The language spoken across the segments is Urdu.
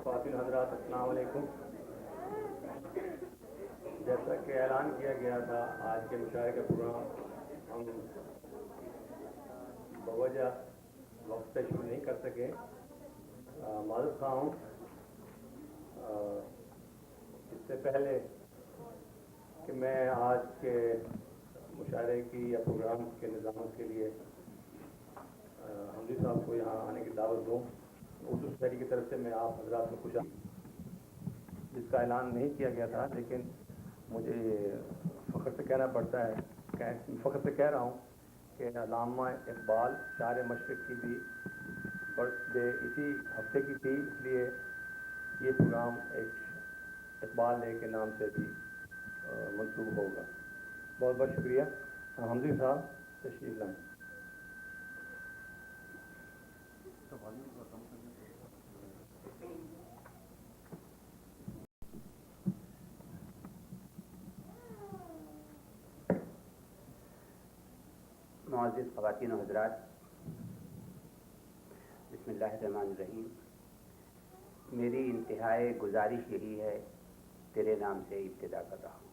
خواتین حضرات السلام علیکم. جیسا کہ اعلان کیا گیا تھا آج کے مشاعرے کا پروگرام ہم بوجہ وقت سے شروع نہیں کر سکے. معذرت خواہ ہوں. اس سے پہلے کہ میں آج کے مشاعرے کی یا پروگرام کے نظامت کے لیے حمدی صاحب کو یہاں آنے کی دعوت دوں، اردو سوسائٹی کی طرف سے میں آپ حضرات کو خوش جس کا اعلان نہیں کیا گیا تھا، لیکن مجھے فخر سے کہنا پڑتا ہے، فخر سے کہہ رہا ہوں کہ علامہ اقبال شاعر مشرق کی بھی برتھ ڈے اسی ہفتے کی تھی، اس لیے یہ پروگرام ایک اقبال ڈے کے نام سے بھی منسوب ہوگا. بہت بہت شکریہ. حمدی صاحب تشریف لائیں. معزز خواتین و حضرات، بسم اللہ الرحمن الرحیم. میری انتہائی گزارش یہی ہے، تیرے نام سے ابتدا کر رہا ہوں.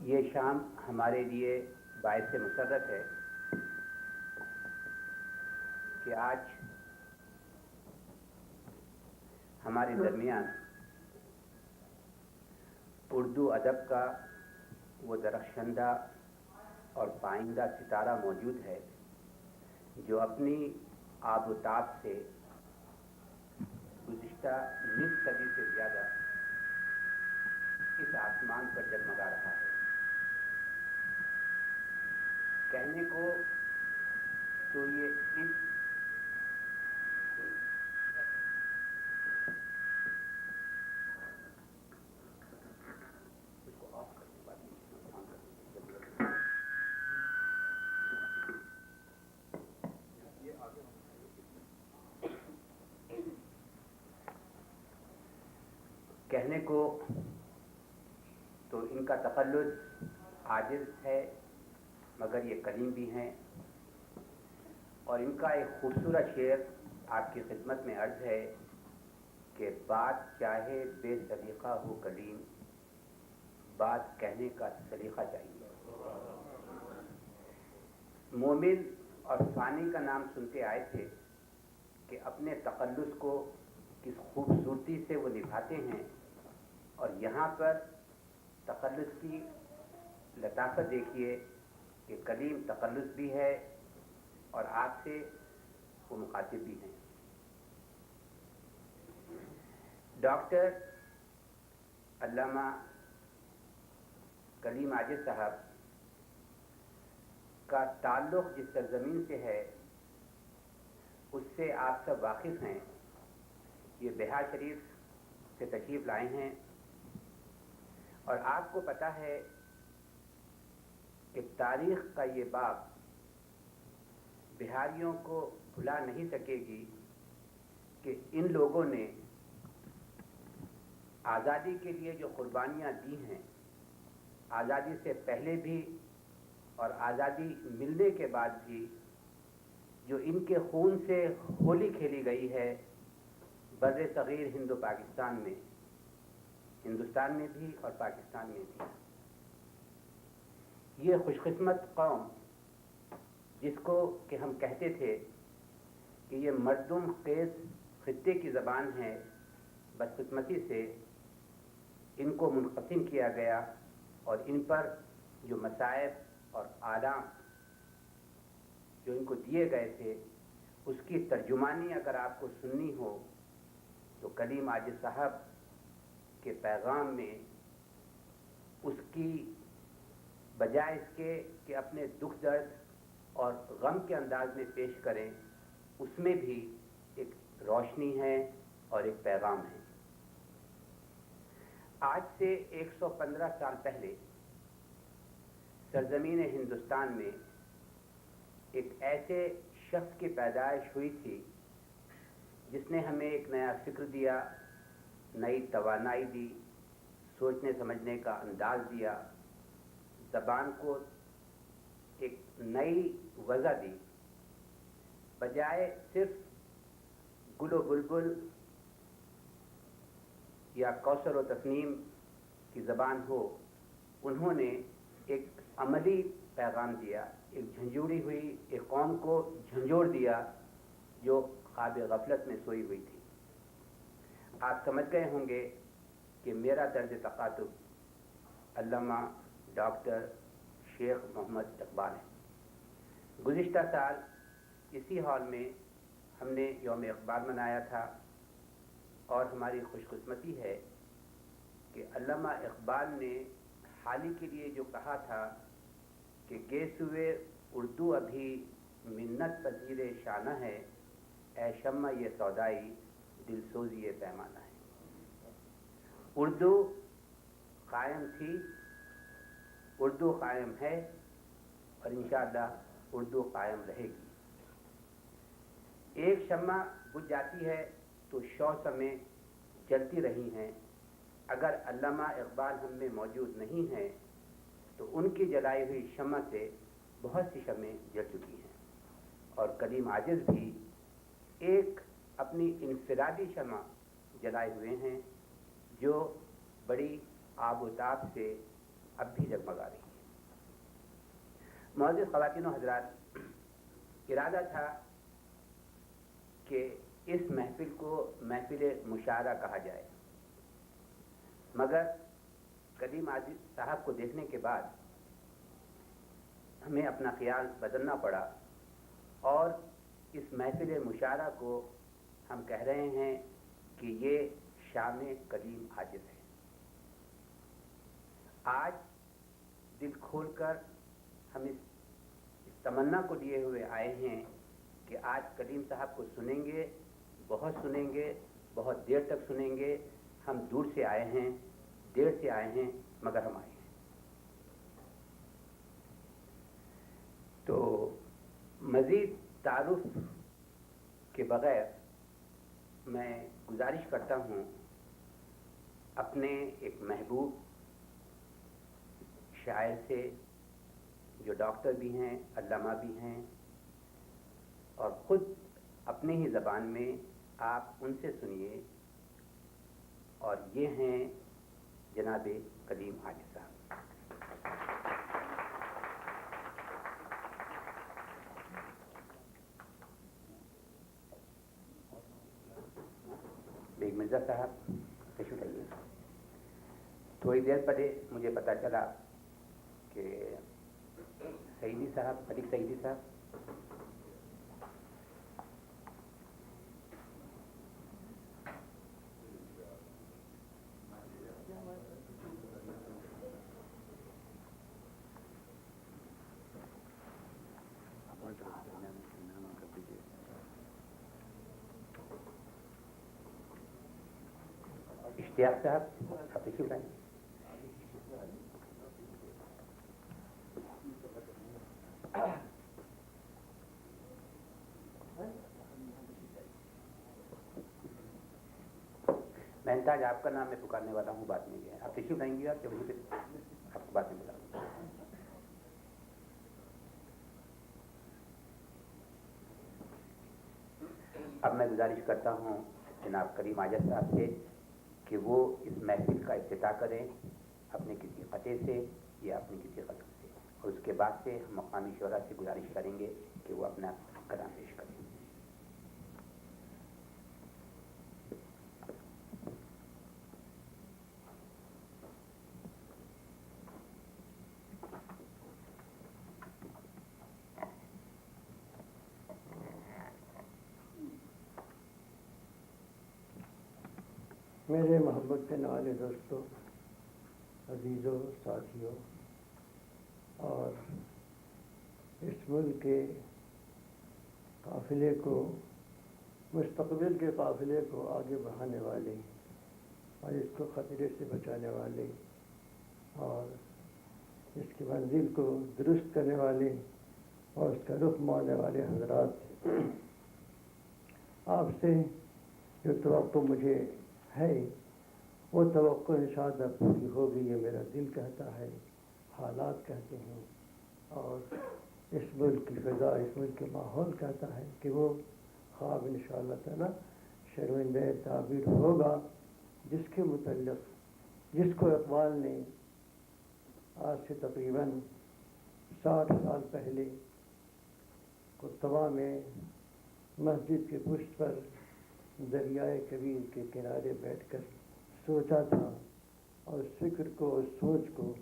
یہ شام ہمارے لیے باعث مسرت ہے کہ آج ہمارے درمیان اردو ادب کا وہ درخشندہ اور پائندہ ستارہ موجود ہے جو اپنی آب و تاب سے گزشتہ نصف صدی سے زیادہ اس آسمان پر جگمگا رہا ہے. کہنے کو تو یہ اس کہنے کو تو ان کا تخلص عاجز ہے، مگر یہ کلیم بھی ہیں. اور ان کا ایک خوبصورت شعر آپ کی خدمت میں عرض ہے کہ بات چاہے بے سلیقہ ہو کلیم، بات کہنے کا سلیقہ چاہیے. مومن اور فانی کا نام سنتے آئے تھے کہ اپنے تخلص کو کس خوبصورتی سے وہ نبھاتے ہیں، اور یہاں پر تخلص کی لطافت دیکھیے کہ کلیم تخلص بھی ہے اور آپ سے وہ مخاطب بھی ہیں. ڈاکٹر علامہ کلیم عاجز صاحب کا تعلق جس سرزمین سے ہے اس سے آپ سب واقف ہیں. یہ بہار شریف سے تشریف لائے ہیں اور آپ کو پتہ ہے کہ تاریخ کا یہ باب بہاریوں کو بھلا نہیں سکے گی کہ ان لوگوں نے آزادی کے لیے جو قربانیاں دی ہیں، آزادی سے پہلے بھی اور آزادی ملنے کے بعد بھی، جو ان کے خون سے ہولی کھیلی گئی ہے بر صغیر ہند و پاکستان میں، ہندوستان میں بھی اور پاکستان میں بھی. یہ خوش قسمت قوم جس کو کہ ہم کہتے تھے کہ یہ مردم خیز خطے کی زبان ہے، بدقسمتی سے ان کو منقسم کیا گیا اور ان پر جو مصائب اور آلام جو ان کو دیے گئے تھے اس کی ترجمانی اگر آپ کو سننی ہو تو کلیم عاجز صاحب کے پیغام میں اس کی بجائے اس کے کہ اپنے دکھ درد اور غم کے انداز میں پیش کریں، اس میں بھی ایک روشنی ہے اور ایک پیغام ہے. آج سے 115 سال پہلے سرزمین ہندوستان میں ایک ایسے شخص کی پیدائش ہوئی تھی جس نے ہمیں ایک نیا فکر دیا، نئی توانائی دی، سوچنے سمجھنے کا انداز دیا، زبان کو ایک نئی وضع دی۔ بجائے صرف گل و بلبل یا کوثر و تسنیم کی زبان ہو، انہوں نے ایک عملی پیغام دیا، ایک جھنجھوڑی ہوئی ایک قوم کو جھنجھوڑ دیا جو خواب غفلت میں سوئی ہوئی تھی۔ آپ سمجھ گئے ہوں گے کہ میرا طرز تخاطب علامہ ڈاکٹر شیخ محمد اقبال ہے۔ گزشتہ سال اسی ہال میں ہم نے یوم اقبال منایا تھا، اور ہماری خوش قسمتی ہے کہ علامہ اقبال نے حال ہی کے لیے جو کہا تھا کہ گیسوئے اردو ابھی منت پذیر شانہ ہے، اے شمع یہ سودائی دل سوزی یہ پیمانہ ہے۔ اردو قائم تھی، اردو قائم ہے، اور انشاءاللہ اردو قائم رہے گی۔ ایک شمع بجھ جاتی ہے تو 100 شمعیں جلتی رہی ہیں۔ اگر علامہ اقبال ہم میں موجود نہیں ہیں تو ان کی جلائی ہوئی شمع سے بہت سی شمعیں جل چکی ہیں، اور کلیم عاجز بھی ایک اپنی انفرادی شمع جلائے ہوئے ہیں جو بڑی آب و تاب سے اب بھی جگمگا رہی ہے۔ معزز خواتین و حضرات، ارادہ تھا کہ اس محفل کو محفل مشاعرہ کہا جائے، مگر کلیم عاجز صاحب کو دیکھنے کے بعد ہمیں اپنا خیال بدلنا پڑا، اور اس محفل مشاعرہ کو ہم کہہ رہے ہیں کہ یہ شام کلیم عاجز ہے۔ آج دل کھول کر ہم اس تمنا کو لیے ہوئے آئے ہیں کہ آج کلیم صاحب کو سنیں گے، بہت سنیں گے، بہت دیر تک سنیں گے۔ ہم دور سے آئے ہیں، دیر سے آئے ہیں، مگر ہم آئے ہیں۔ تو مزید تعارف کے بغیر میں گزارش کرتا ہوں اپنے ایک محبوب شاعر سے، جو ڈاکٹر بھی ہیں، علامہ بھی ہیں، اور خود اپنے ہی زبان میں آپ ان سے سنیے، اور یہ ہیں جناب کلیم عاجز صاحب۔ بیگ مرزا صاحب تشریف لائیے۔ تھوڑی دیر پہلے مجھے پتہ چلا کہ سعیدی صاحب، ملک سعیدی صاحب اشتیاق صاحب آپ تشریف لائیں۔ مہنتاج آپ کا نام میں پکارنے والا ہوں، بات نہیں ہے، آپ تشریف لائیں گے آپ وہیں پہ آپ کو بات میں بتا دوں۔ اب میں گزارش کرتا ہوں جناب کلیم عاجز صاحب سے کہ وہ اس محفل کا افتتاح کریں اپنے کسی قطعے سے یا اپنے کسی قطعے سے، اور اس کے بعد سے ہم مقامی شعراء سے گزارش کریں گے کہ وہ اپنا کلام پیش کریں۔ میرے محبت کے والے دوستوں، عزیزوں، ساتھیوں، اور اس ملک کے قافلے کو، مستقبل کے قافلے کو آگے بڑھانے والے اور اس کو خطرے سے بچانے والے اور اس کی منزل کو درست کرنے والے اور اس کا رخ موڑنے والے حضرات، آپ سے جو توقع مجھے ہے وہ توقع انشاءاللہ پوری ہوگی، یہ میرا دل کہتا ہے، حالات کہتے ہیں، اور اس ملک کی فضا، اس ملک کے ماحول کہتا ہے کہ وہ خواب انشاءاللہ تعالی شرمندہ تعبیر ہوگا، جس کے متعلق جس کو اقبال نے آج سے تقریباً 60 سال پہلے کتبہ میں مسجد کے پشت پر دریائے کبیر کے کنارے بیٹھ کر سوچا تھا، اور اس فکر کو، اس سوچ کو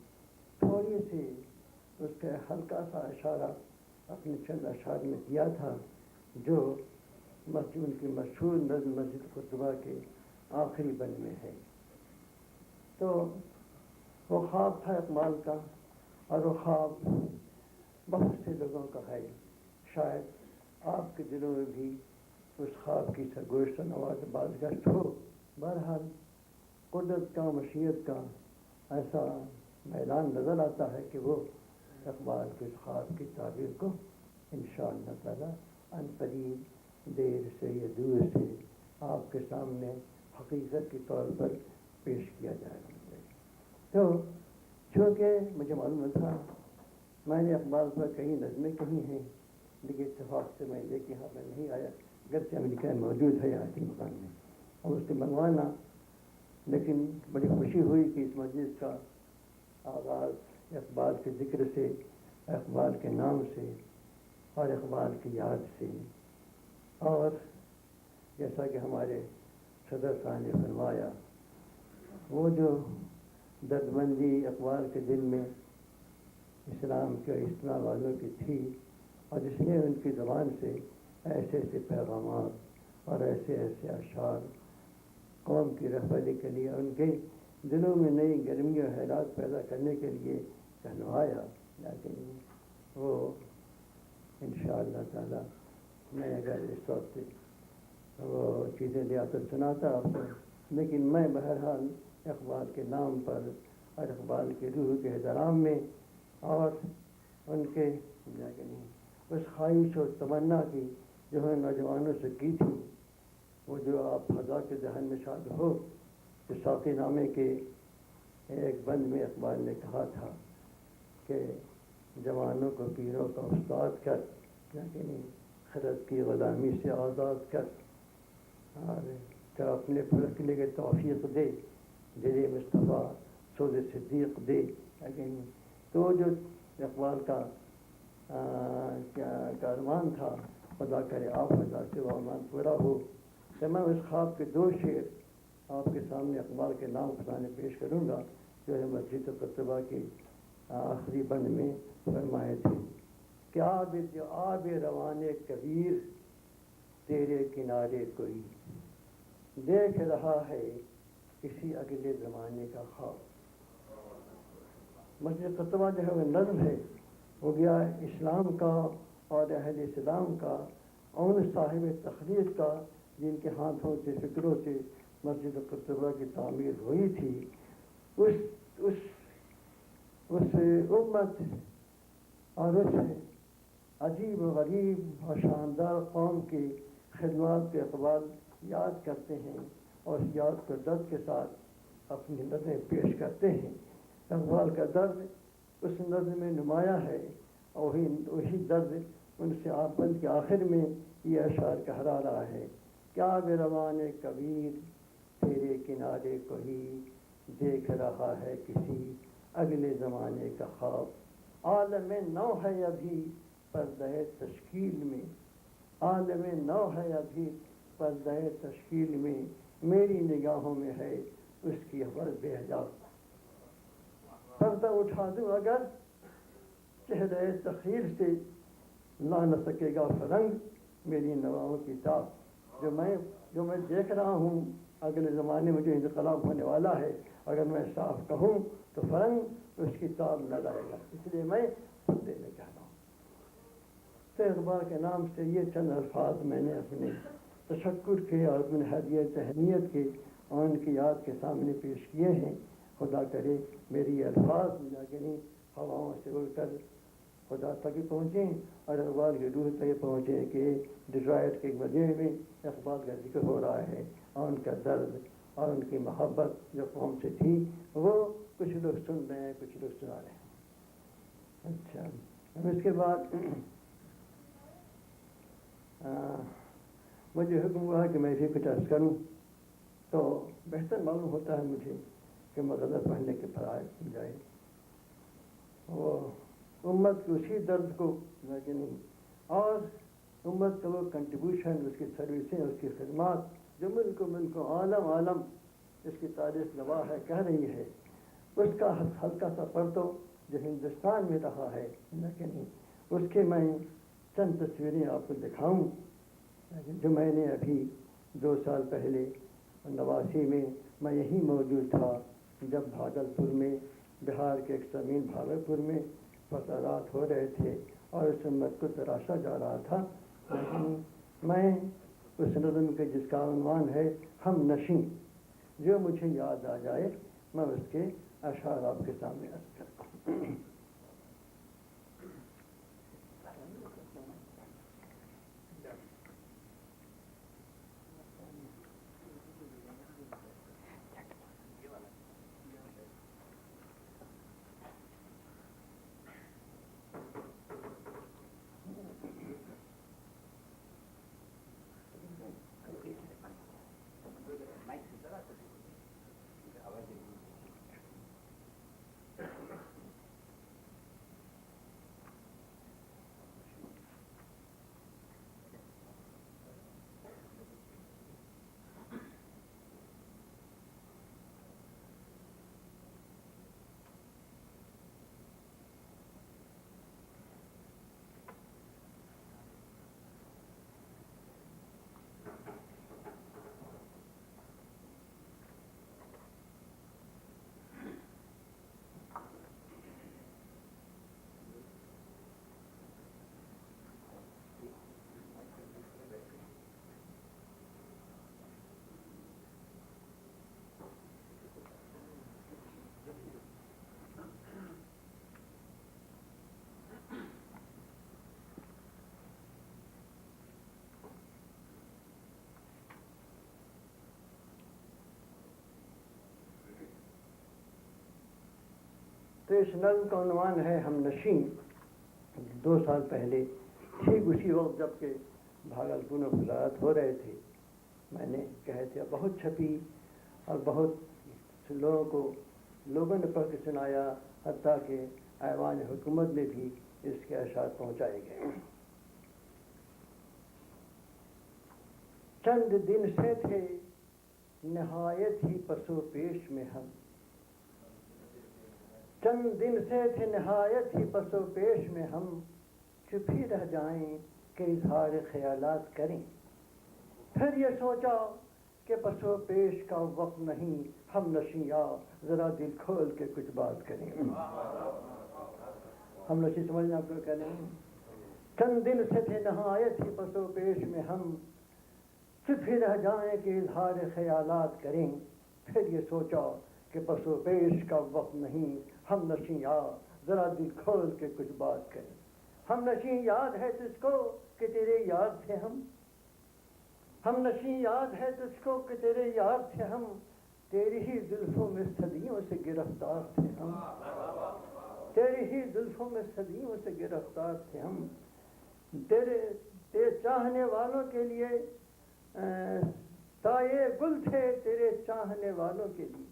تھوڑی سی اس کا ہلکا سا اشارہ اپنے چند اشعار میں دیا تھا، جو مسجد کی مشہور نظم مسجد قطبہ کے آخری بند میں ہے۔ تو وہ خواب تھا اقبال کا، اور وہ خواب بہت سے لوگوں کا ہے، شاید آپ کے دلوں میں بھی اس خواب کی سرگوشت و نواز بازگشت ہو۔ بہرحال قدرت کا، مشیت کا ایسا میدان نظر آتا ہے کہ وہ اقبال کے اس خواب کی تعبیر کو انشاءاللہ تعالی عن قریب، دیر سے یا دور سے آپ کے سامنے حقیقت کے طور پر پیش کیا جائے گا۔ تو چونکہ مجھے معلوم تھا، میں نے اقبال پر کئی نظمیں کہی ہیں، لیکن اتفاق سے میں لے کے یہاں میں نہیں آیا، گرچہ امریکہ میں موجود ہے یہاں کے مقام میں، اور اس کے منگوانا، لیکن بڑی خوشی ہوئی کہ اس مجلس کا آغاز اقبال کے ذکر سے، اقبال کے نام سے اور اقبال کی یاد سے، اور جیسا کہ ہمارے صدر صاحب نے فرمایا، وہ جو دردمندی اقبال کے دل میں اسلام کے اجتماع والوں کی تھی، اور جس نے ان کی زبان سے ایسے ایسے پیغامات اور ایسے ایسے اشعار قوم کی رہبری کے لیے، ان کے دلوں میں نئی گرمی اور حیرات پیدا کرنے کے لیے کہلوایا، لیکن وہ انشاءاللہ تعالی میں اگر اس وقت وہ چیزیں لیا تو سناتا آپ کو، لیکن میں بہرحال اقبال کے نام پر اور اقبال کے روح کے احترام میں اور ان کے اس خواہش و تمنا کی جو ہے نوجوانوں سے کی تھی، وہ جو آپ فضا کے ذہن میں شاد ہو کہ ساقی نامے کے ایک بند میں اقبال نے کہا تھا کہ جوانوں کو پیروں کا استاد کر، لیکن خرد کی غلامی سے آزاد کر، اور کہ اپنے پھلکنے کے توفیق دے، دل مصطفیٰ سود صدیق دے، لیکن تو جو اقبال کا ارمان تھا، خدا کرے آپ خدا سے وہ ارمان پورا ہو۔ کہ میں اس خواب کے 2 شعر آپ کے سامنے اقبال کے نام خزانے پیش کروں گا، جو ہے مسجد قطبہ کی آخری بند میں فرمائے تھے کہ آب روان کبیر تیرے کنارے کوئی دیکھ رہا ہے کسی اگلے زمانے کا خواب۔ مسجد قطبہ جو ہے وہ نظم ہے، وہ گیا اسلام کا اور اہل اسلام کا، ان صاحب تخلیق کا جن کے ہاتھوں سے، فکروں سے مسجد قطبہ کی تعمیر ہوئی تھی، اس امت اور اس عجیب و غریب اور شاندار قوم کی خدمات کے اقبال یاد کرتے ہیں، اور اس یاد کو درد کے ساتھ اپنی نظریں پیش کرتے ہیں۔ اقبال کا درد اس نظم میں نمایاں ہے، اور وہی درد ان سے بند کے آخر میں یہ اشعار کہلا رہا ہے، کیا بے روان کبیر تیرے کنارے کو ہی دیکھ رہا ہے کسی اگلے زمانے کا خواب۔ عالم نو ہے ابھی پردہ تشکیل میں، عالم نو ہے ابھی پردہ تشکیل میں، میری نگاہوں میں ہے اس کی حوض بے حجاب۔ پردہ اٹھا دوں اگر چہرہ تخیل سے، لا نہ سکے گا فرنگ میری نواؤں کی تاب۔ جو میں دیکھ رہا ہوں اگلے زمانے میں جو انقلاب ہونے والا ہے، اگر میں صاف کہوں تو فرنگ اس کی تاب نہ لائے گا، اس لیے میں پردے میں کہہ رہا ہوں۔ تو اقبال کے نام سے یہ چند الفاظ میں نے اپنے تشکر کے اور اپنے ہدیہ تہنیت کے اور ان کی یاد کے سامنے پیش کیے ہیں. خدا کرے میری الفاظ مجاگریں ہواؤں سے اڑ کر خدا تک پہنچیں اور اقبال کی روح تک پہنچیں کہ ڈیٹرائٹ کے مجمع میں اقبال کا ذکر ہو رہا ہے اور ان کا درد اور ان کی محبت جو قوم سے تھی وہ کچھ لوگ سن رہے ہیں، کچھ لوگ سنا رہے ہیں. اچھا، اب اس کے بعد مجھے حکم ہوا کہ میں بھی کچھ عرض کروں، تو بہتر معلوم ہوتا ہے مجھے کہ میں غزل پڑھنے کے فرائض کی جائے. وہ امت کی اسی درد کو لیکن اور امت کا وہ کنٹریبیوشن، اس کی سروسیں، اس کی خدمات جو ملک و عالم اس کی تاریخ گواہ ہے، کہہ رہی ہے، اس کا ہلکا سا پرتو جو ہندوستان میں رہا ہے، لیکن اس کے میں چند تصویریں آپ کو دکھاؤں جو میں نے ابھی 2 سال پہلے 89 میں یہی موجود تھا جب بھاگلپور میں، بہار کے ایک زمین بھاگلپور میں فسادات ہو رہے تھے اور اس امت کو تراشا جا رہا تھا. لیکن میں اس نظم کے جس کا عنوان ہے ہم نشیں، جو مجھے یاد آ جائے میں اس کے اشعار آپ کے سامنے عرض کرتا ہوں. تو اس نظم کا عنوان ہے ہم نشیں. 2 سال پہلے ٹھیک اسی وقت جب کہ بھاگلپور میں فسادات ہو رہے تھے، میں نے کہے تھے بہت چھپی اور بہت لوگوں نے پڑھ کے سنایا، حتیٰ کہ ایوان حکومت میں بھی اس کے اشعار پہنچائے گئے. چند دن سے تھے نہایت ہی پسو پیش میں ہم، چند دن سے تھے نہایت ہی پسو پیش میں ہم، چپ ہی رہ جائیں کہ اظہار خیالات کریں. پھر یہ سوچا کہ پسو پیش کا وقت نہیں، ہم نشیاں ذرا دل کھول کے کچھ بات کریں. ہم نشی سمجھنا آپ کو کہہ لیں. چند دن سے تھے نہایت ہی پسو پیش میں ہم، چپ ہی رہ جائیں کہ اظہار خیالات کریں. پھر یہ سوچا کہ پسو پیش کا وقت نہیں، ہم نشیاں ذرا دل کھول کے کچھ بات کریں. ہم نشیں یاد ہے تجھ کو کہ تیرے یاد تھے ہم نشیں یاد ہے تجھ کو کہ تیرے یاد تھے ہم، تیری ہی زلفوں میں صدیوں سے گرفتار تھے ہم، تیری ہی زلفوں میں صدیوں سے گرفتار تھے ہم. تیرے چاہنے والوں کے لیے سایہ گل تھے، تیرے چاہنے والوں کے لیے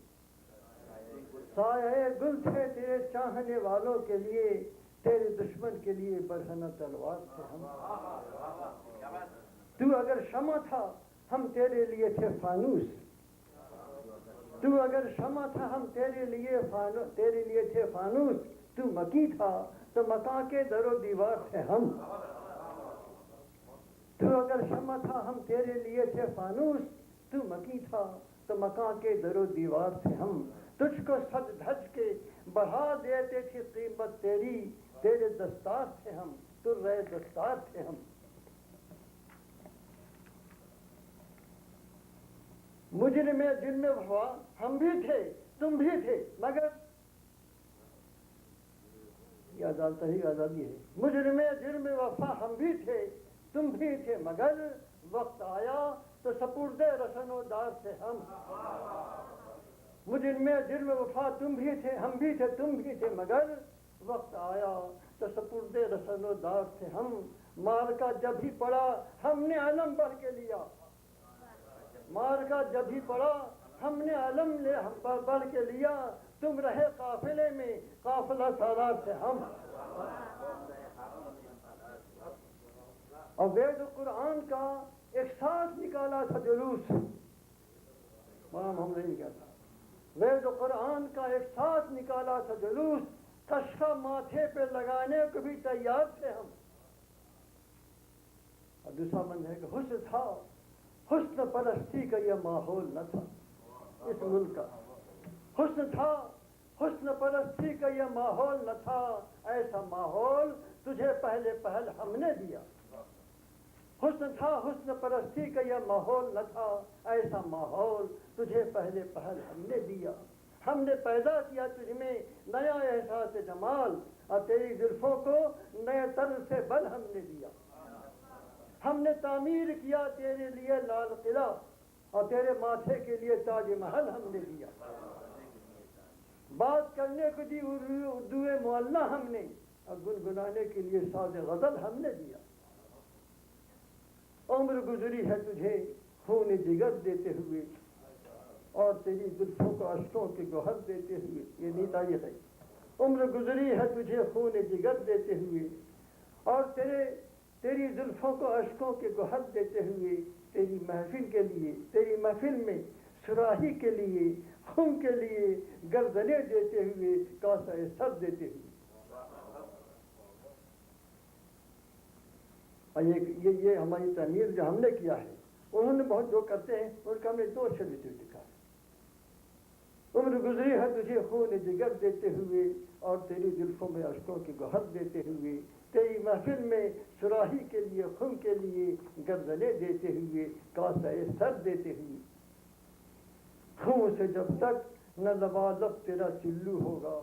سایہ گل تھے، تیرے چاہنے والوں کے لیے، تیرے دشمن کے لیے برہنہ تلوار تھے ہم. تو اگر شمع تھا ہم تیرے لیے تھے فانوس، تو اگر شمع تھا ہم تیرے لیے تھے فانوس. تو مکی تھا تو مکاں کے در و دیوار تھے ہم. تو اگر شمع تھا ہم تیرے لیے تھے فانوس، تو مکی تھا تو مکاں کے در و دیوار تھے ہم. تجھ کو سج دھج کے بڑھا دیتے تھی قیمت تیری، تیرے دستار تھے ہم، ترے دستار تھے ہم. مجرم جرم وفا ہم بھی تھے تم بھی تھے مگر یہ عدالت ہی آزادی ہے. مجرم جرم وفا ہم بھی تھے تم بھی تھے مگر وقت آیا تو سپرد رسن و دار تھے ہم. مجرم جرم وفا تم بھی تھے ہم بھی تھے تم بھی تھے مگر وقت آیا تو سپرد رسن و دار تھے ہم. مار کا جب ہی پڑا ہم نے علم بڑھ کے لیا. مار کا جب ہی پڑا ہم نے علم بڑھ کے لیا. تم رہے قافلے میں قافلہ سالار تھے ہم. اور وید قرآن کا ایک ساتھ نکالا تھا جلوس. ہم نہیں کہتا. وید قرآن کا ایک ساتھ نکالا تھا جلوس. کشخہ ماتھے پہ لگانے کو بھی تیار تھے ہم. اور دوسرا من ہے کہ حسن تھا حسن پرستی کا یہ ماحول نہ تھا اس ملک کا. حسن تھا حسن پرستی کا یہ ماحول نہ تھا. ایسا ماحول تجھے پہلے پہل ہم نے دیا. حسن تھا حسن پرستی کا یہ ماحول نہ تھا. ایسا ماحول تجھے پہلے پہل ہم نے دیا. ہم نے پیدا کیا تجھ میں نیا احساس جمال اور تیری زلفوں کو نئے طرز سے بل ہم نے دیا. ہم نے تعمیر کیا تیرے لیے لال قلعہ اور تیرے ماتھے کے لیے تاج محل ہم نے دیا. بات کرنے کو دی اردو معلّہ ہم نے اور گنگنانے کے لیے ساز غزل ہم نے دیا. عمر گزری ہے تجھے خون جگر دیتے ہوئے اور تیری زلفوں کو اشکوں کے گوہر دیتے ہوئے. یہ نیتا یہ ہے. عمر گزری ہے تجھے خون جگر دیتے ہوئے اور تیری زلفوں کو اشکوں کے گوہر دیتے ہوئے. تیری محفل کے لیے تیری محفل میں سراہی کے لیے خون کے لیے گردنے دیتے ہوئے کاسہ سر دیتے ہوئے. اور یہ ہماری تعمیر جو ہم نے کیا ہے انہوں نے بہت جو کرتے ہیں ان کا ہم نے دو اچھے لکھا ہے. عمر گزری ہے تجھے خون جگر دیتے ہوئے اور تیری زلفوں میں اشکوں کی گوہر دیتے ہوئے. تیری محفل میں سراہی کے لیے خون کے لیے گردنے دیتے ہوئے کاسہ سر دیتے ہوئے. خون سے جب تک نہ لبالب تیرا چلو ہوگا.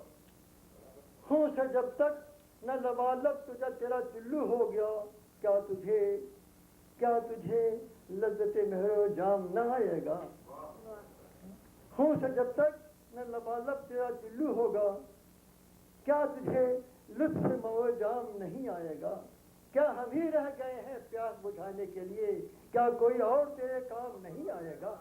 خون سے جب تک نہ لبالب تیرا چلو ہو گیا. کیا تجھے لذت مہر و جام نہ آئے گا. خون سے جب تک نہ لبالب تیرا چلو ہوگا. کیا تجھے لطف مو جام نہیں آئے گا. کیا ہم ہی رہ گئے ہیں پیاس بجھانے کے لیے. کیا کوئی اور تیرے کام نہیں آئے گا.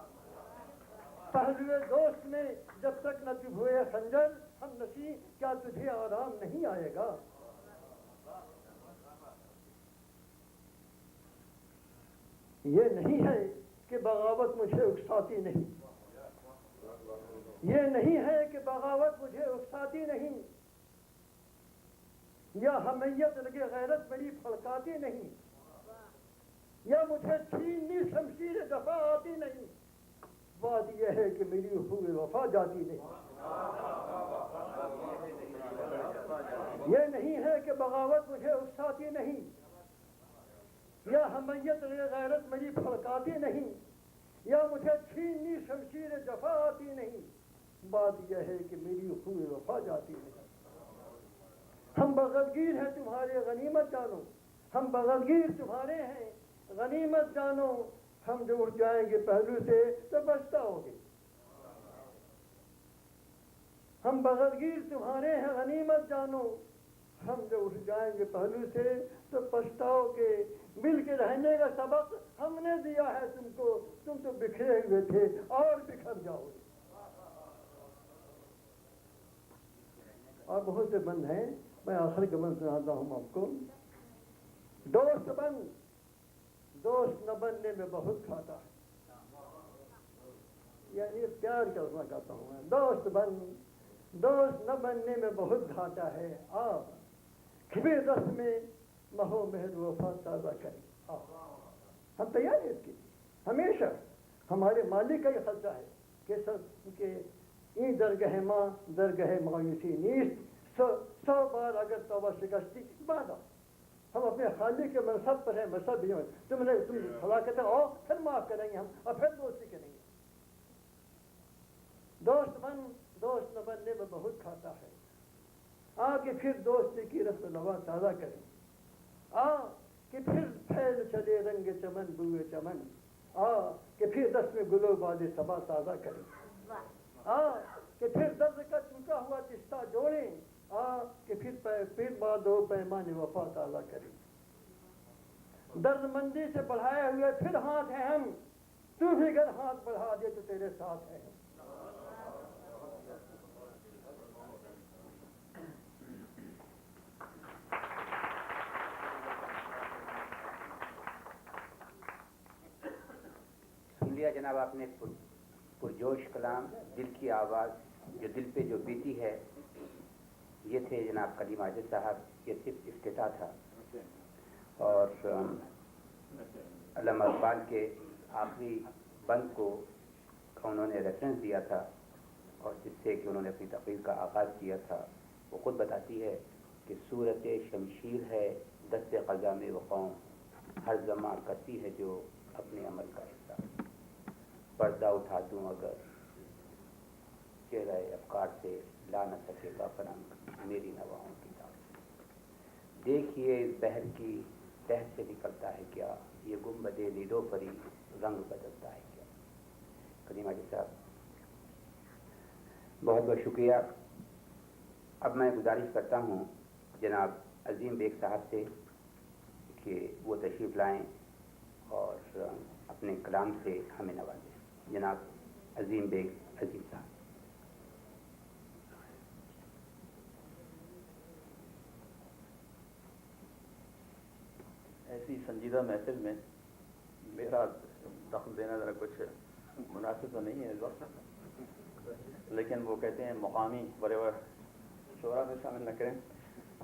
پہلوے دوست میں جب تک نہ چبھوئے خنجر ہم نشیں کیا تجھے آرام نہیں آئے گا. یہ نہیں ہے کہ بغاوت مجھے اکساتی نہیں. یہ نہیں ہے کہ بغاوت مجھے اکساتی نہیں یا حمیت لگے غیرت میری پھڑکاتی نہیں یا مجھے چھیننی شمشیر دفاع آتی نہیں. بات یہ ہے کہ میری ہوئے وفا جاتی نہیں. یہ نہیں ہے کہ بغاوت مجھے اکساتی نہیں یا حمیت لگے غیرت میری پھڑکاتی نہیں یا مجھے چھیننی شمشیر دفاع آتی نہیں. بات یہ ہے کہ میری ہوئے وفا جاتی نہیں. ہم بغلگیر ہیں تمہارے غنیمت جانو. ہم بغلگیر تمہارے ہیں غنیمت جانو. ہم جو اٹھ جائیں گے پہلو سے تو بچتا ہوگے. ہم بغلگیر تمہارے ہیں غنیمت جانو. ہم جو اٹھ جائیں گے پہلو سے تو پچھتاؤ گے. مل کے رہنے کا سبق ہم نے دیا ہے تم کو. تم تو بکھرے ہوئے تھے اور بکھر جاؤ گے. اور بہت سے بند ہیں. میں آخر کے بند سناتا ہوں آپ کو. دوست بن دوست نہ بننے میں بہت کھاتا ہے. یعنی پیار کا اسما کہتا ہوں میں. دوست بن دوست نہ بننے میں بہت گھاٹا ہے. آپ کھبے رس میں مہو مہر وفا تازہ کریں. ہم تیار ہیں اس کے لیے. ہمیشہ ہمارے مالک کا یہ خرچہ ہے کہ این درگہ ماں درگہ مایوسی نیست. 100 بار اگر توبہ شکستی بعد ہم اپنے خالق کے منصب پر ہیں. منصب بھی تم فلاں کہتے ہیں اور پھر معاف کریں گے ہم اور پھر دوستی کریں گے. بہت کھاتا ہے، آ کہ پھر دوستی کی رسم نوا تازہ کریں، آ کہ پھر پھیل چلے رنگ چمن بوئے چمن، آ کہ پھر رسم گلو باد صبا تازہ کریں، آ کہ پھر درد کا ٹوٹا ہوا رشتہ جوڑیں، آ کہ پھر باد و پیمان وفا تازہ کریں، درد مندی سے بڑھائے ہوئے پھر ہاتھ ہیں ہم، تو بھی اگر ہاتھ بڑھا دے تو تیرے ساتھ ہیں ہم۔ سن لیا جناب آپ نے پرجوش کلام، دل کی آواز جو دل پہ جو بیتی ہے، یہ تھے جناب کلیم عاجز صاحب۔ یہ صرف افتتاح تھا، اور علامہ اقبال کے آخری بند کو انہوں نے ریفرنس دیا تھا، اور جس سے کہ انہوں نے اپنی تقریر کا آغاز کیا تھا۔ وہ خود بتاتی ہے کہ صورت شمشیر ہے دست قضا میں وہ قوم، ہر زمان کرتی ہے جو اپنے عمل کا حصہ، پردہ اٹھا دوں اگر چہرہ افکار سے، لا نہ سکے گا فرنگ میری نواؤں کی داغ، دیکھیے اس بحر کی تہ سے نکلتا ہے کیا، یہ گنبد نیلوفری رنگ بدلتا ہے کیا۔ کلیم عاجز صاحب بہت بہت شکریہ۔ اب میں گزارش کرتا ہوں جناب عظیم بیگ صاحب سے کہ وہ تشریف لائیں اور اپنے کلام سے ہمیں نوازیں۔ جناب عظیم بیگ عظیم صاحب۔ ایسی سنجیدہ محفل میں میرا دخل دینا ذرا کچھ مناسب تو نہیں ہے اس وقت، لیکن وہ کہتے ہیں مقامی بڑے بڑے شعراء میں شامل نہ کریں۔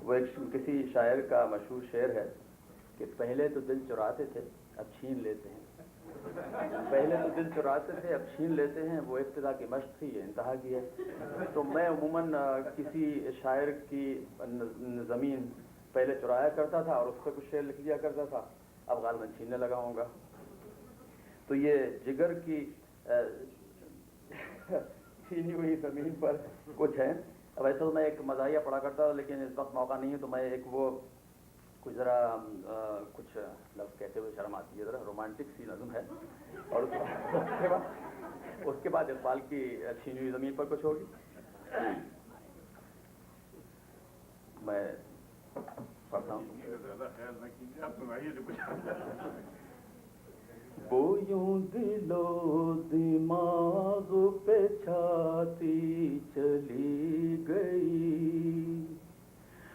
وہ ایک کسی شاعر کا مشہور شعر ہے کہ پہلے تو دل چراتے تھے اب چھین لیتے ہیں، پہلے تو دل چراتے تھے اب چھین لیتے ہیں، وہ ابتدا کی مشق تھی، یہ انتہا کی ہے۔ تو میں عموماً کسی شاعر کی زمین پہلے چرایا کرتا تھا اور اس پہ کچھ شعر لکھ دیا کرتا تھا، اب غالباً چھیننے لگا ہوں گا۔ تو یہ جگر کی چھینی ہوئی زمین پر کچھ ہے۔ ویسے تو میں ایک مزاحیہ پڑھا کرتا تھا، لیکن اس وقت موقع نہیں ہے، تو میں ایک وہ کچھ ذرا کچھ لفظ کہتے ہوئے شرم آتی ہے، ذرا رومانٹک سی نظم ہے، اور اس کے بعد اقبال کی چھینی ہوئی زمین پر کچھ ہوگی۔ میں پڑھتا ہوں۔ وہ یوں دل و دماغ پہ چھاتی چلی گئی،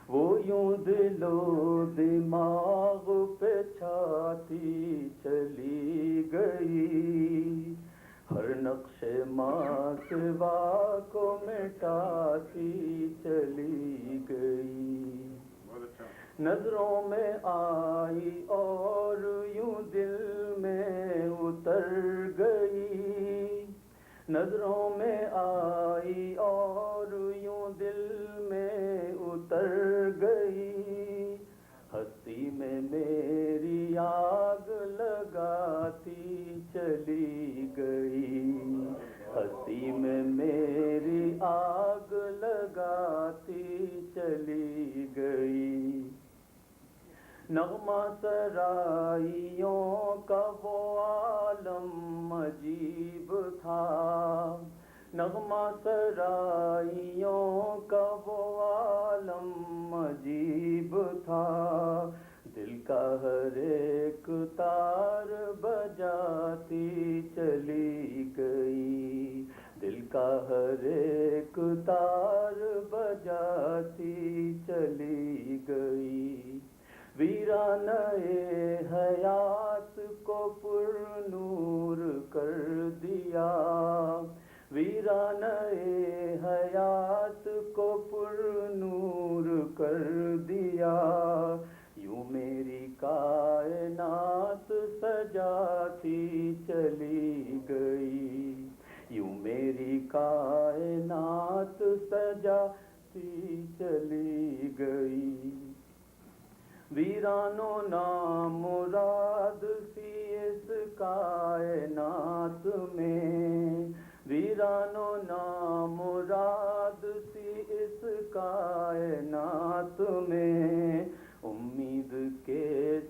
وہ یوں دل و دماغ پہ چھاتی چلی گئی، ہر نقش ماں کو مٹاتی چلی گئی، نظروں میں آئی اور یوں دل میں اتر گئی، نظروں میں آئی اور یوں دل میں اتر گئی، ہستی میں میری آگ لگاتی چلی گئی، ہستی میں میری آگ لگاتی چلی گئی، نغمہ سرائیوں کا وہ عالم عجیب تھا، نغمہ سرائیوں کا وہ عالم عجیب تھا، دل کا ہر ایک تار بجاتی چلی گئی، دل کا ہر ایک تار بجاتی چلی گئی، ویرانۂ حیات کو پر نور کر دیا، ویرانۂ حیات کو پر نور کر دیا، یوں میری کائنات سجاتی چلی گئی، یوں میری کائنات سجاتی چلی گئی، ویران و نامراد سی اس کائنات میں، ویران و نامراد سی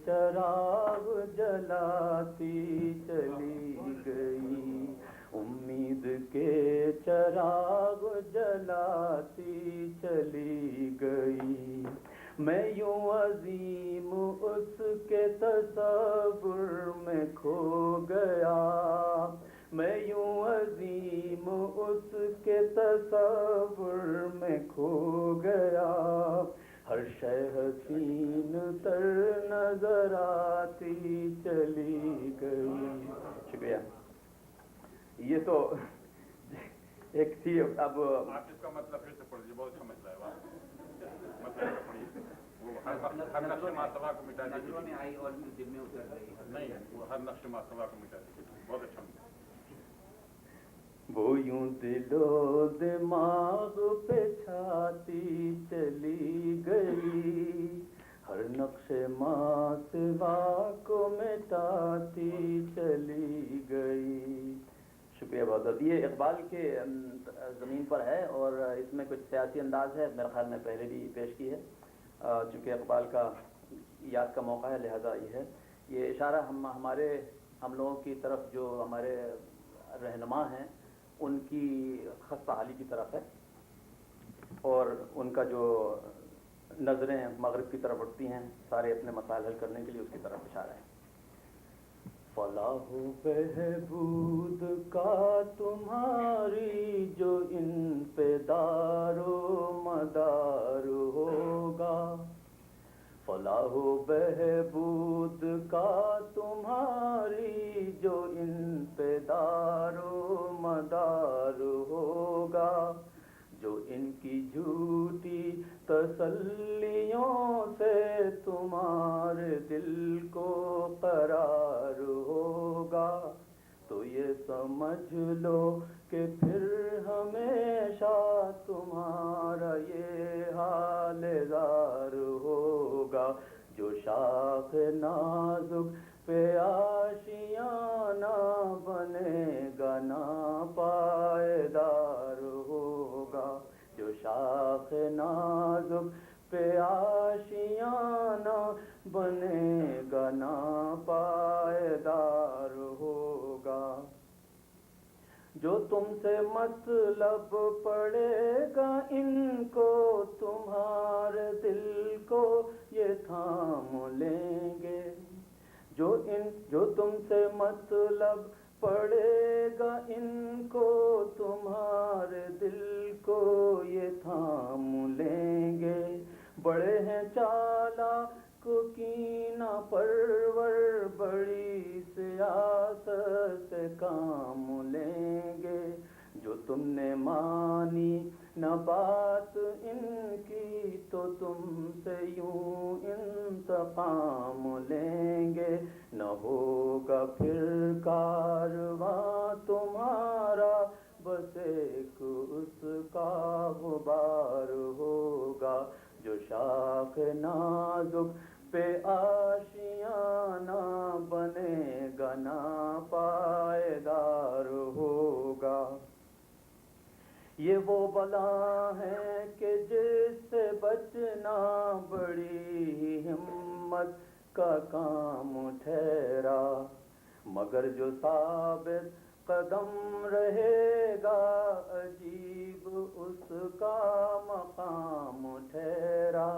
چراغ جلاتی چلی گئی، امید کے چراغ جلاتی چلی گئی، میں یوں عظیم اس کے تصور میں کھو گیا، میں یوں عظیم اس کے تصور میں کھو گیا، ہر شے حسین تر نظر آتی چلی گئی۔ شکریہ۔ یہ تو ایک تھی، اب آپ اس کا مطلب پھر سے پڑھ لیجیے، بہت اچھا مسئلہ ہے مطلب پڑھیے، وہ ہر نقش ماسوا کو مٹا دیجیے، میں آئی اور دل میں اتر گئی، نہیں وہ ہر نقش ماسوا کو مٹا دیجیے، بہت اچھا مسئلہ۔ وہ یوں دل و دماغ پہ چھاتی چلی گئی، ہر نقش ماسوا کو مٹاتی چلی گئی۔ شکریہ بہت بہت۔ یہ اقبال کے زمین پر ہے اور اس میں کچھ سیاسی انداز ہے، میرے خیال میں پہلے بھی پیش کی ہے، چونکہ اقبال کا یاد کا موقع ہے لہذا یہ ہے۔ یہ اشارہ ہم لوگوں کی طرف جو ہمارے رہنما ہیں ان کی خستہ حالی کی طرف ہے، اور ان کا جو نظریں مغرب کی طرف اٹھتی ہیں سارے اپنے مسائل حل کرنے کے لیے، اس کی طرف اشارہ ہے۔ فلاح و بہبود کا تمہاری جو ان پہ دار و مدار ہوگا، فلاح و بہبود کا تمہاری جو ان پہ دار و مدار ہوگا، جو ان کی جھوٹی تسلیوں سے تمہارے دل کو قرار ہوگا، تو یہ سمجھ لو کہ پھر ہمیشہ تمہارا یہ حال زار ہوگا، جو شاخ نازک پہ آشیانہ بنے گا نا پائیدار ہوگا، جو شاخ نازک پہ آشیانہ بنے گا نا پائیدار ہوگا، جو تم سے مطلب پڑے گا ان کو تمہارے دل کو یہ تھام لیں گے، جو تم سے مطلب پڑے گا ان کو تمہارے دل کو یہ تھام لیں گے، بڑے ہیں چالاک کینہ پرور بڑی سیاست سے کام لیں گے، جو تم نے مانی نہ بات ان کی تو تم سے یوں انتقام لیں گے، نہ ہوگا پھر کارواں تمہارا بس ایک اس کا غبار ہوگا، جو شاخ نازک پہ آشیانہ بنے گا نا پائیدار ہوگا، یہ وہ بلا ہے کہ جس سے بچنا بڑی ہمت کا کام ٹھہرا، مگر جو ثابت قدم رہے گا عجیب اس کا مقام ٹھہرا،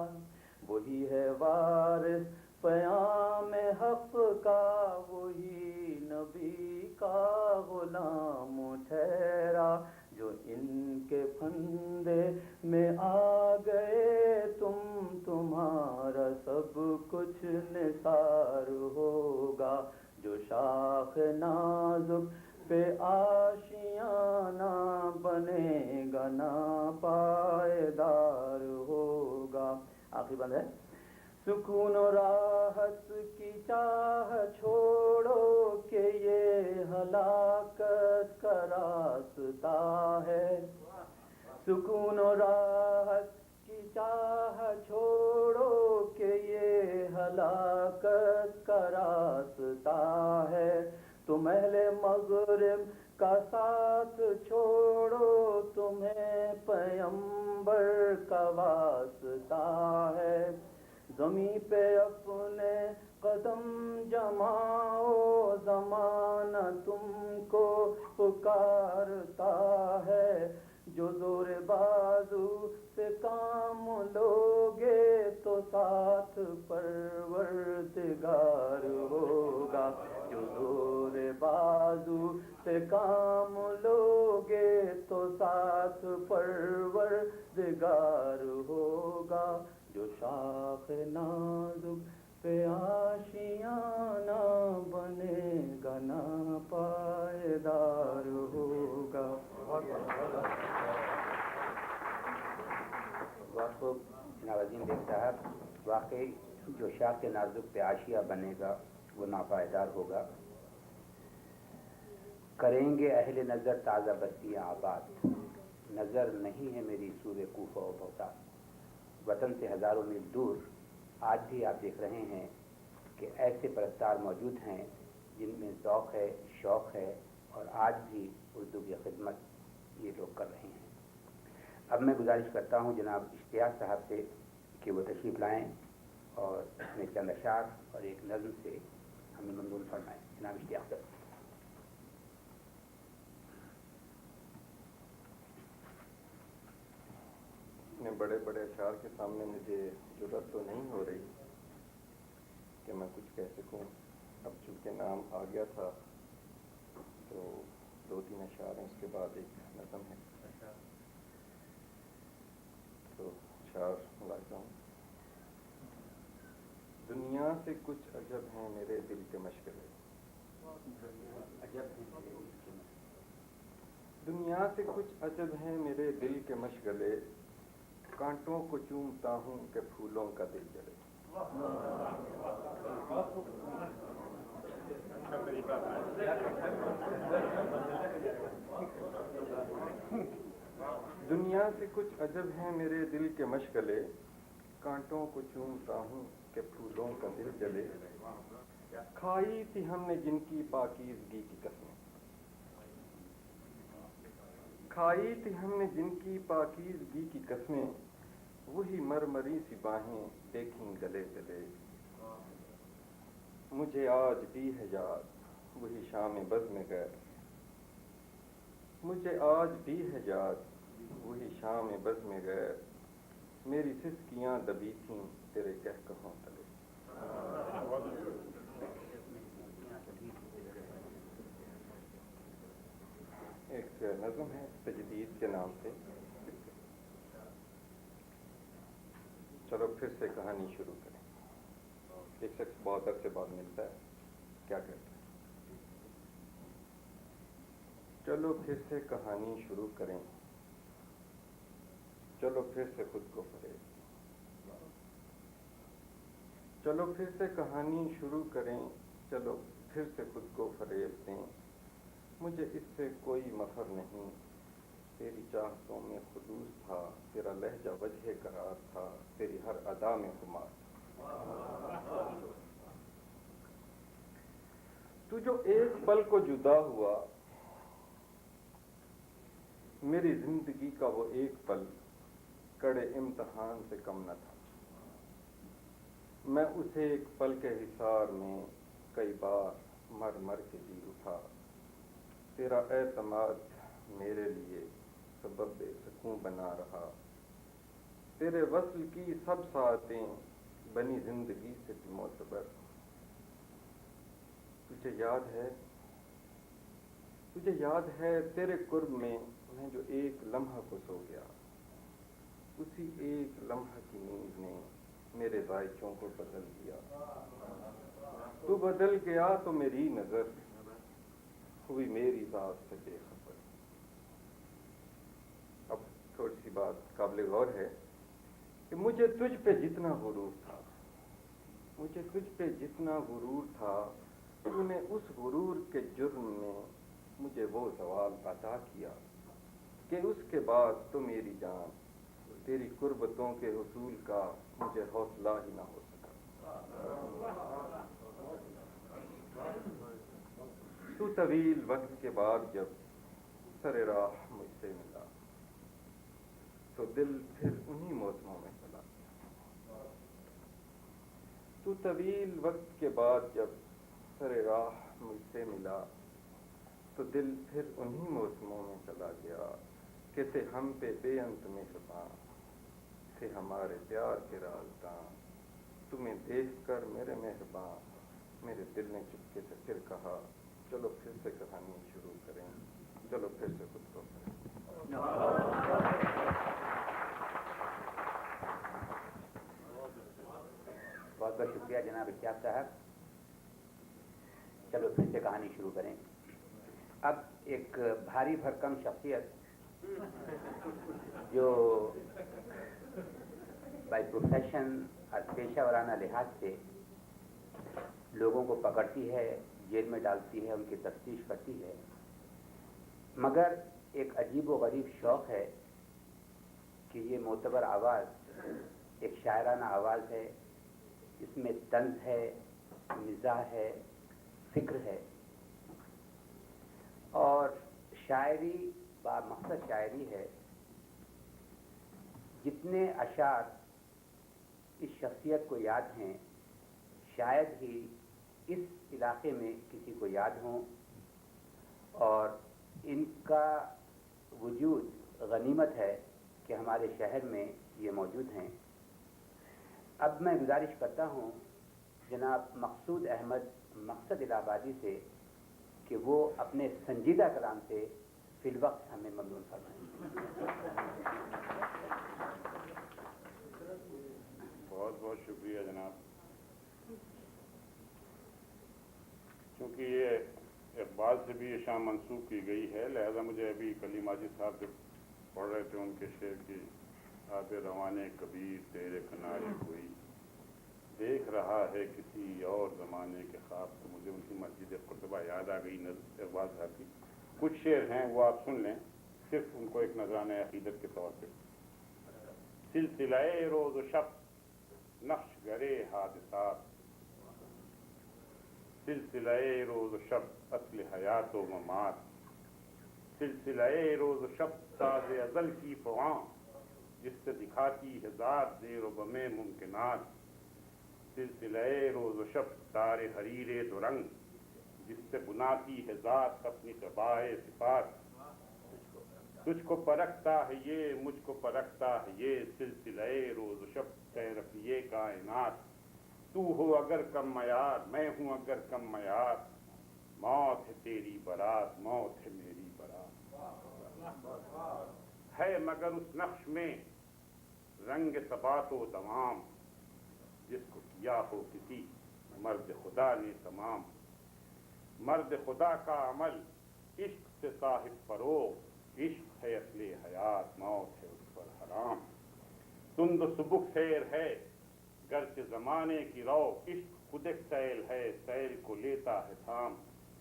وہی ہے وارث پیام حق کا، وہی نبی کا غلام ٹھہرا، جو ان کے پھندے میں آ گئے تمہارا سب کچھ نثار ہوگا، جو شاخ نازک پہ آشیانہ بنے گا نا پائیدار ہوگا۔ آخری بند ہے۔ سکون و راحت کی چاہ چھوڑو کہ یہ ہلاکت کا راستہ ہے، سکون و راحت کی چاہ چھوڑو کہ یہ ہلاکت کا راستہ ہے، تم اہل مغرب کا ساتھ چھوڑو تمہیں پیمبر کا واسطہ ہے، زمیں پہ اپنے قدم جماؤ زمانہ تم کو پکارتا ہے، جو زور بازو سے کام لوگے تو ساتھ پروردگار ہوگا، جو زور بازو سے کام لوگے تو ساتھ پروردگار ہوگا، جو شاخ نازک پہ آشیانہ بنے گا نا پائیدار ہوگا۔ بہت خوب جناب عظیم بیگ صاحب، واقعی جو شاخ نازک پہ آشیہ بنے گا وہ ناپائیدار ہوگا۔ کریں گے اہل نظر تازہ بستیاں آباد، نظر نہیں ہے میری سورہ کوفہ و بغداد۔ وطن سے ہزاروں میل دور آج بھی آپ دیکھ رہے ہیں کہ ایسے پرستار موجود ہیں جن میں ذوق ہے، شوق ہے، اور آج بھی اردو کی خدمت یہ لوگ کر رہے ہیں۔ اب میں گزارش کرتا ہوں جناب اشتیاق صاحب سے کہ وہ تشریف لائیں اور اپنے چند اشعار اور ایک نظم سے ہمیں ممنون فرمائیں۔ جناب اشتیاق صاحب۔ اتنے بڑے بڑے اشعار کے سامنے مجھے جرأت تو نہیں ہو رہی کہ میں کچھ کہہ سکوں۔ اب چونکہ نام آ گیا تھا تو 2-3 اشعار ہیں، اس کے بعد ایک نظم ہے، تو اشعار ملاحظہ ہوں۔ دنیا سے کچھ عجب ہیں میرے دل کے مشغلے، دنیا سے کچھ عجب ہیں میرے دل کے مشغلے، کانٹوں کو چومتا ہوں کہ پھولوں کا دل جلے۔ دنیا سے کچھ عجب ہیں میرے دل کے مشغلے، کانٹوں کو چومتا ہوں کہ پھولوں کا دل جلے، کھائی تھی ہم نے جن کی پاکیزگی کی قسمیں، کھائی تھی ہم نے جن کی پاکیزگی کی قسمیں، وہی مرمری سی باہیں دیکھیں گلے گلے، مجھے آج بھی ہے یاد وہی شام بزم غیر، مجھے آج بھی ہے یاد وہی شام بزم غیر، میری سسکیاں دبی تھیں تیرے کہکہوں تلے۔ ایک نظم ہے تجدید کے نام سے، چلو پھر سے کہانی شروع کریں۔ ایک شخص بہت عرصے بعد ملتا ہے، کیا کہتا ہے؟ چلو پھر سے کہانی شروع کریں، چلو پھر سے خود کو فریب، چلو پھر سے کہانی شروع کریں، چلو پھر سے خود کو فریب دیں، مجھے اس سے کوئی مفر نہیں، تیری چاہتوں میں خلوص تھا، تیرا لہجہ وجہ قرار تھا، تیری ہر ادا میں خمار تھا، تو جو ایک پل کو جدا ہوا، میری زندگی کا وہ ایک پل کڑے امتحان سے کم نہ تھا، میں اسے ایک پل کے حصار میں کئی بار مر مر کے جی اٹھا، تیرا اعتماد میرے لیے سبب سکون بنا رہا، تیرے وصل کی سب ساعتیں بنی زندگی سے معتبر، تجھے یاد ہے تیرے قرب میں میں جو ایک لمحہ کو سو گیا، اسی ایک لمحہ کی نیند نے میرے ذائقوں کو بدل دیا، تو بدل گیا تو میری نظر ہوئی میری ذات سے بے خبر۔ اب تھوڑی سی بات قابل غور ہے کہ مجھے تجھ پہ جتنا غرور تھا، تو نے اس غرور کے جرم میں مجھے وہ زوال عطا کیا کہ اس کے بعد تو میری جان تیری قربتوں کے حصول کا مجھے حوصلہ ہی نہ ہو سکا۔ تو طویل وقت کے بعد جب سر راہ مجھ سے ملا، تو دل پھر انہی موسموں میں چلا، تو طویل وقت کے بعد جب سر راہ مجھ سے ملا تو دل پھر انہی موسموں میں چلا گیا کہ تھے ہم پہ بے انت مہربان، تھے ہمارے پیار کے رازداں، تمہیں دیکھ کر میرے مہربان، میرے دل نے چپکے سے پھر کہا چلو پھر سے کہانی شروع کریں، چلو پھر سے خود کو کریں۔ بہت بہت شکریہ جناب اشتیاق صاحب۔ چلو پھر سے کہانی شروع کریں۔ اب ایک بھاری بھرکم شخصیت جو بائی پروفیشن اور پیشہ ورانہ لحاظ سے لوگوں کو پکڑتی ہے، جیل میں ڈالتی ہے، ان کی تفتیش کرتی ہے، مگر ایک عجیب و غریب شوق ہے کہ یہ معتبر آواز ایک شاعرانہ آواز ہے، اس میں طنز ہے، مزاح ہے، فکر ہے، اور شاعری بامقصد شاعری ہے۔ جتنے اشعار اس شخصیت کو یاد ہیں شاید ہی اس علاقے میں کسی کو یاد ہوں، اور ان کا وجود غنیمت ہے کہ ہمارے شہر میں یہ موجود ہیں۔ اب میں گزارش کرتا ہوں جناب مقصود احمد مقصد الہ آبادی سے کہ وہ اپنے سنجیدہ کلام سے فی الوقت ہمیں ممنون فرمائیں۔ بہت بہت شکریہ جناب۔ چونکہ یہ اقبال سے بھی یہ شام منسوخ کی گئی ہے، لہذا مجھے ابھی کلی ماجد صاحب جو پڑھ رہے تھے ان کے شعر کی آب روانے کبیر تیرے کنارے کوئی دیکھ رہا ہے کسی اور زمانے کے خواب، تو مجھے ان کی مسجد قرطبہ یاد آ گئی اقبال صاحب کی۔ کچھ شعر ہیں وہ آپ سن لیں، صرف ان کو ایک نذرانہ عقیدت کے طور پہ۔ سلسلہ روز و شب نقش گرے حادثات، سلسلہ روز و شب اصل حیات و ممات، سلسلہ روز و شب ساز ازل کی فغاں، جس سے دکھاتی ہے ذات زیر و بم ممکنات، سلسلہ روز و شب تار حریر دو رنگ، جس سے بناتی ہے ذات اپنی طبائع صفات، تجھ کو پرکھتا ہے یہ مجھ کو پرکھتا ہے یہ، سلسلہ روز و شب تیرفیے کائنات، تو ہو اگر کم معیار میں ہوں اگر کم معیار، موت ہے تیری برات موت ہے میری برات، ہے مگر اس نقش میں رنگ ثبات و دوام، جس کو کیا ہو کسی مرد خدا نے تمام، مرد خدا کا عمل عشق سے صاحب فروغ، عشق ہے اصل حیات موت ہے اس پر حرام، تند و سبک سیر ہے گرچہ زمانے کی رو، عشق خود ایک سیل ہے سیل کو لیتا ہے تھام،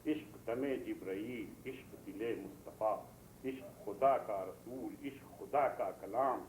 عشق دم جبرائیل عشق دل مصطفیٰ، عشق خدا کا رسول عشق خدا کا کلام،